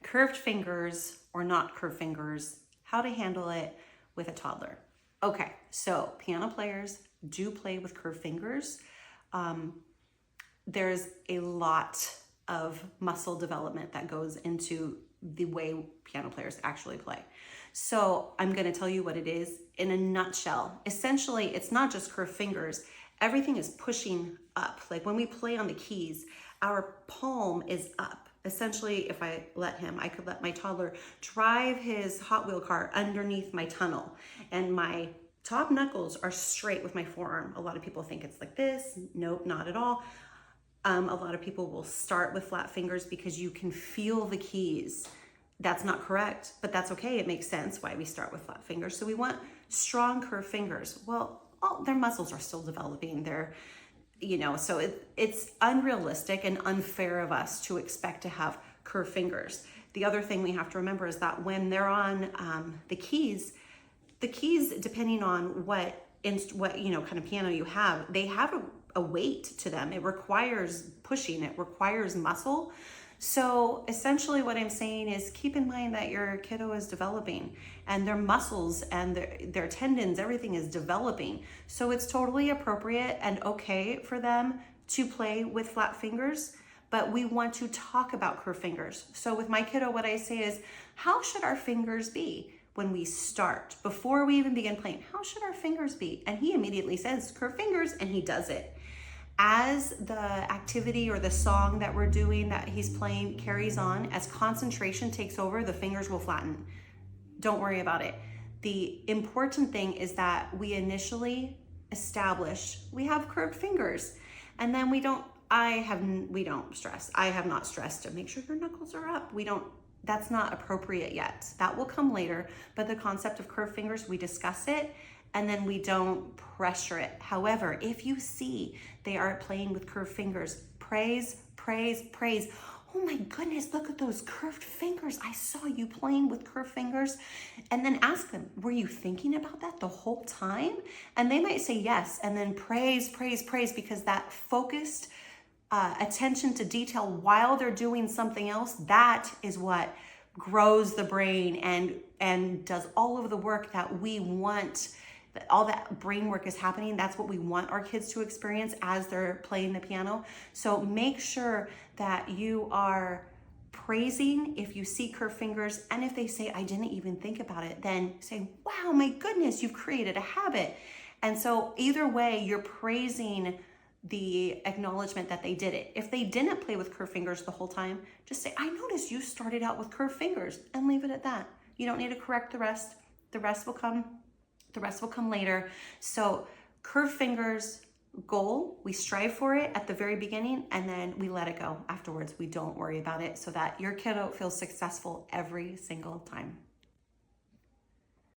curved fingers or not curved fingers, how to handle it with a toddler. Okay, so piano players do play with curved fingers. There's a lot of muscle development that goes into the way piano players actually play. So I'm going to tell you what it is in a nutshell. Essentially, it's not just curved fingers. Everything is pushing up. Like when we play on the keys, our palm is up. Essentially, if I let him, I could let my toddler drive his Hot Wheel car underneath my tunnel, and my top knuckles are straight with my forearm. A lot of people think it's like this. Nope, not at all. A lot of people will start with flat fingers because you can feel the keys. That's not correct, but that's okay. It makes sense why we start with flat fingers. So we want strong curved fingers. Well, their muscles are still developing. So it's unrealistic and unfair of us to expect to have curved fingers. The other thing we have to remember is that when they're on the keys, depending on what kind of piano you have, they have a weight to them. It requires pushing, it requires muscle. So essentially what I'm saying is keep in mind that your kiddo is developing, and their muscles and their tendons, everything is developing. So it's totally appropriate and okay for them to play with flat fingers, but we want to talk about curved fingers. So with my kiddo, what I say is, how should our fingers be when we start? Before we even begin playing, how should our fingers be? And he immediately says curved fingers, and he does it. As the activity or the song that we're doing that he's playing carries on, as concentration takes over, the fingers will flatten. Don't worry about it. The important thing is that we initially establish we have curved fingers, and then we don't stress. I have not stressed to make sure your knuckles are up. That's not appropriate yet. That will come later, but the concept of curved fingers, we discuss it, and then we don't pressure it. However, if you see they are playing with curved fingers, praise, praise, praise. Oh my goodness, look at those curved fingers. I saw you playing with curved fingers. And then ask them, were you thinking about that the whole time? And they might say yes, and then praise, praise, praise, because that focused attention to detail while they're doing something else, that is what grows the brain and does all of the work that we want. All that brain work is happening. That's what we want our kids to experience as they're playing the piano. So make sure that you are praising if you see curved fingers, and if they say, I didn't even think about it, then say, wow, my goodness, you've created a habit. And so either way, you're praising the acknowledgement that they did it. If they didn't play with curved fingers the whole time, just say, I noticed you started out with curved fingers, and leave it at that. You don't need to correct the rest. The rest will come later. So curved fingers, goal, we strive for it at the very beginning, and then we let it go afterwards. We don't worry about it, so that your kiddo feels successful every single time.